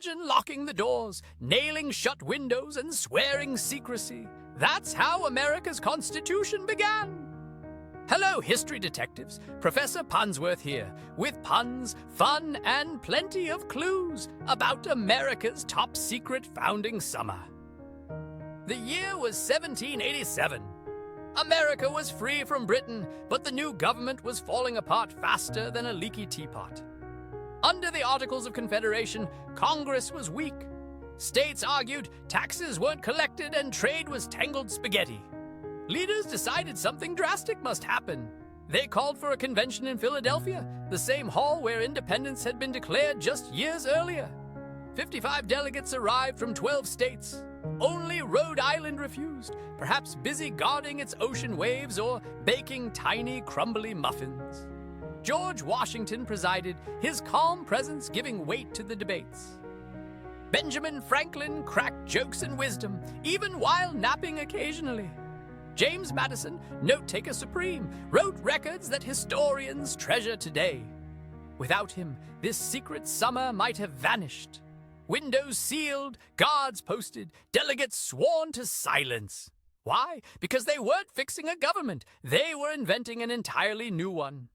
Imagine locking the doors, nailing shut windows, and swearing secrecy. That's how America's Constitution began. Hello, history detectives. Professor Punzworth here, with puns, fun, and plenty of clues about America's top-secret founding summer. The year was 1787. America was free from Britain, but the new government was falling apart faster than a leaky teapot. Under the Articles of Confederation, Congress was weak. States argued taxes weren't collected and trade was tangled spaghetti. Leaders decided something drastic must happen. They called for a convention in Philadelphia, the same hall where independence had been declared just years earlier. 55 delegates arrived from 12 states. Only Rhode Island refused, perhaps busy guarding its ocean waves or baking tiny, crumbly muffins. George Washington presided, his calm presence giving weight to the debates. Benjamin Franklin cracked jokes and wisdom, even while napping occasionally. James Madison, note-taker supreme, wrote records that historians treasure today. Without him, this secret summer might have vanished. Windows sealed, guards posted, delegates sworn to silence. Why? Because they weren't fixing a government. They were inventing an entirely new one.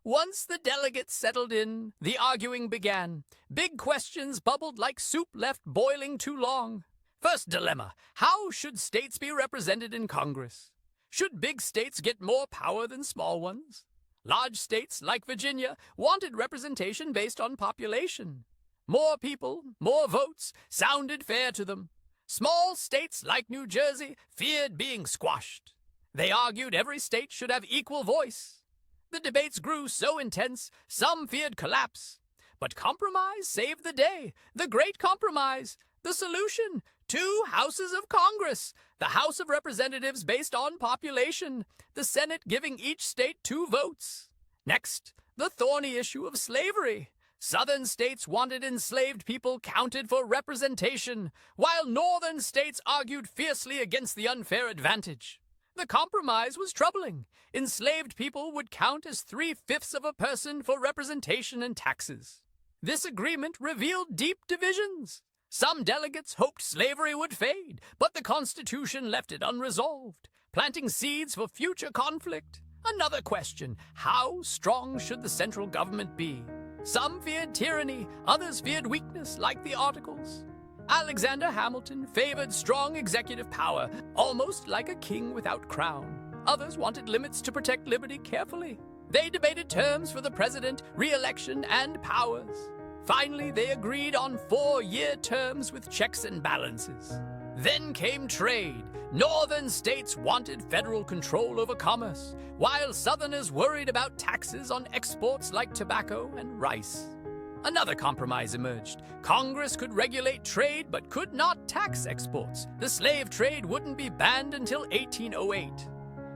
Once the delegates settled in, the arguing began. Big questions bubbled like soup left boiling too long. First dilemma, how should states be represented in Congress? Should big states get more power than small ones? Large states, like Virginia, wanted representation based on population. More people, more votes, sounded fair to them. Small states, like New Jersey, feared being squashed. They argued every state should have equal voice. The debates grew so intense, some feared collapse. But compromise saved the day. The great compromise. The solution. 2 houses of Congress. The House of Representatives based on population. The Senate giving each state 2 votes. Next, the thorny issue of slavery. Southern states wanted enslaved people counted for representation, while northern states argued fiercely against the unfair advantage. The compromise was troubling. Enslaved people would count as 3/5 of a person for representation and taxes. This agreement revealed deep divisions. Some delegates hoped slavery would fade, but the Constitution left it unresolved, planting seeds for future conflict. Another question, how strong should the central government be? Some feared tyranny, others feared weakness, like the Articles. Alexander Hamilton favored strong executive power, almost like a king without crown. Others wanted limits to protect liberty carefully. They debated terms for the president, re-election, and powers. Finally, they agreed on 4-year terms with checks and balances. Then came trade. Northern states wanted federal control over commerce, while Southerners worried about taxes on exports like tobacco and rice. Another compromise emerged. Congress could regulate trade but could not tax exports. The slave trade wouldn't be banned until 1808.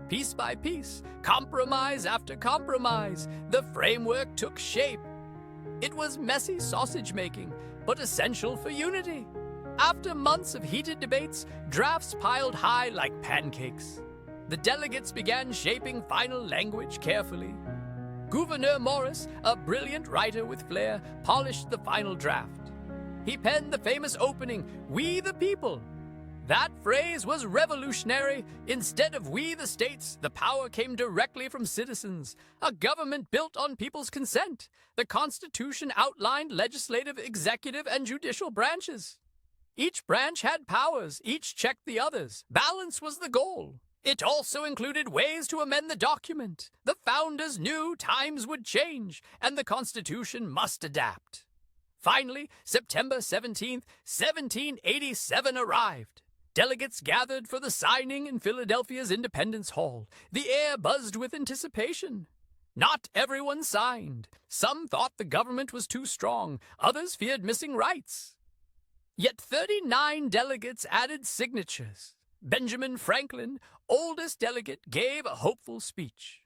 Piece by piece, compromise after compromise, the framework took shape. It was messy sausage-making, but essential for unity. After months of heated debates, drafts piled high like pancakes. The delegates began shaping final language carefully. Gouverneur Morris, a brilliant writer with flair, polished the final draft. He penned the famous opening, "We the people." That phrase was revolutionary. Instead of "we the states," the power came directly from citizens. A government built on people's consent. The Constitution outlined legislative, executive, and judicial branches. Each branch had powers, each checked the others. Balance was the goal. It also included ways to amend the document. The founders knew times would change, and the Constitution must adapt. Finally, September 17th, 1787 arrived. Delegates gathered for the signing in Philadelphia's Independence Hall. The air buzzed with anticipation. Not everyone signed. Some thought the government was too strong. Others feared missing rights. Yet 39 delegates added signatures. Benjamin Franklin, oldest delegate, gave a hopeful speech.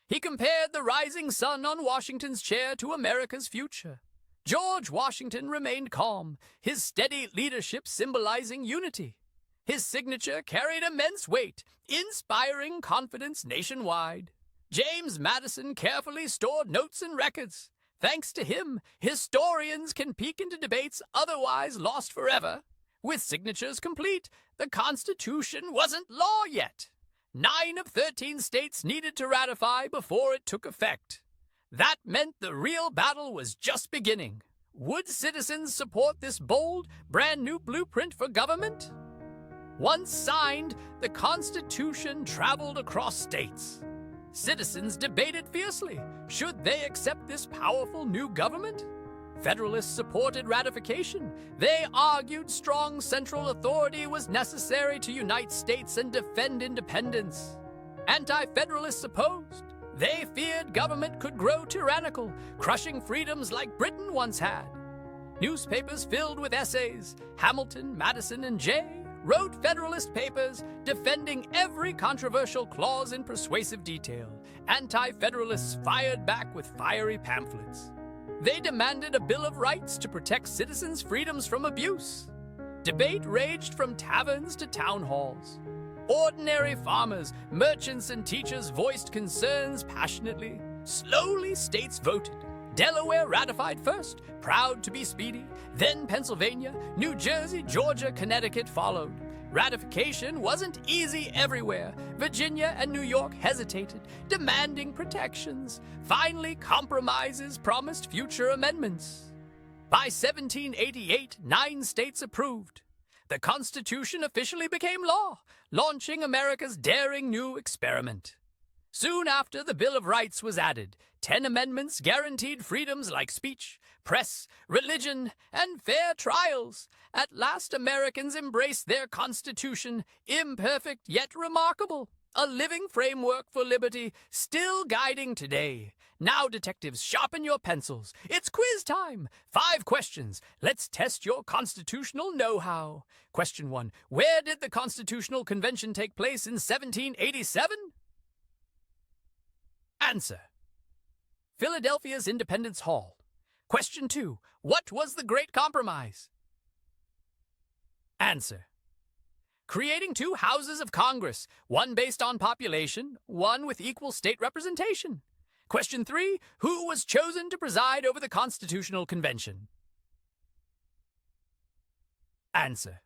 He compared the rising sun on Washington's chair to America's future. George Washington remained calm, his steady leadership symbolizing unity. His signature carried immense weight, inspiring confidence nationwide. James Madison carefully stored notes and records. Thanks to him, historians can peek into debates otherwise lost forever. With signatures complete, the Constitution wasn't law yet. 9 of 13 states needed to ratify before it took effect. That meant the real battle was just beginning. Would citizens support this bold, brand new blueprint for government? Once signed, the Constitution traveled across states. Citizens debated fiercely. Should they accept this powerful new government? Federalists supported ratification. They argued strong central authority was necessary to unite states and defend independence. Anti-Federalists opposed. They feared government could grow tyrannical, crushing freedoms like Britain once had. Newspapers filled with essays. Hamilton, Madison, and Jay wrote Federalist papers defending every controversial clause in persuasive detail. Anti-Federalists fired back with fiery pamphlets. They demanded a Bill of Rights to protect citizens' freedoms from abuse. Debate raged from taverns to town halls. Ordinary farmers, merchants, and teachers voiced concerns passionately. Slowly, states voted. Delaware ratified first, proud to be speedy. Then Pennsylvania, New Jersey, Georgia, Connecticut followed. Ratification wasn't easy everywhere. Virginia and New York hesitated, demanding protections. Finally, compromises promised future amendments. By 1788, 9 states approved. The Constitution officially became law, launching America's daring new experiment. Soon after, the Bill of Rights was added. 10 amendments guaranteed freedoms like speech, press, religion, and fair trials. At last, Americans embraced their Constitution, imperfect yet remarkable. A living framework for liberty, still guiding today. Now, detectives, sharpen your pencils. It's quiz time. 5 questions. Let's test your constitutional know-how. Question 1. Where did the Constitutional Convention take place in 1787? Answer. Philadelphia's Independence Hall. Question 2. What was the Great Compromise? Answer. Creating 2 houses of Congress, one based on population, one with equal state representation. Question 3. Who was chosen to preside over the Constitutional Convention? Answer.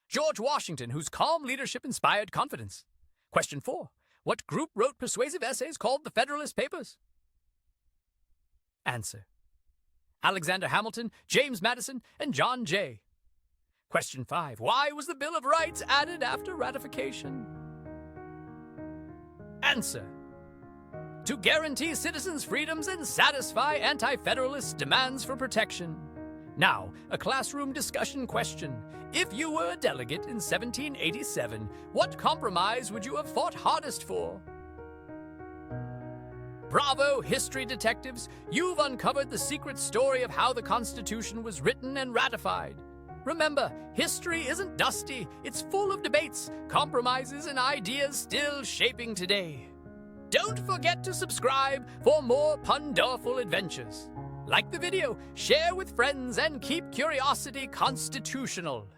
George Washington, whose calm leadership inspired confidence. Question 4. What group wrote persuasive essays called the Federalist Papers? Answer. Alexander Hamilton, James Madison, and John Jay. Question 5. Why was the Bill of Rights added after ratification? Answer. To guarantee citizens' freedoms and satisfy anti-Federalist demands for protection. Now, a classroom discussion question. If you were a delegate in 1787, what compromise would you have fought hardest for? Bravo, history detectives! You've uncovered the secret story of how the Constitution was written and ratified. Remember, history isn't dusty. It's full of debates, compromises, and ideas still shaping today. Don't forget to subscribe for more Punzworth adventures. Like the video, share with friends, and keep curiosity constitutional.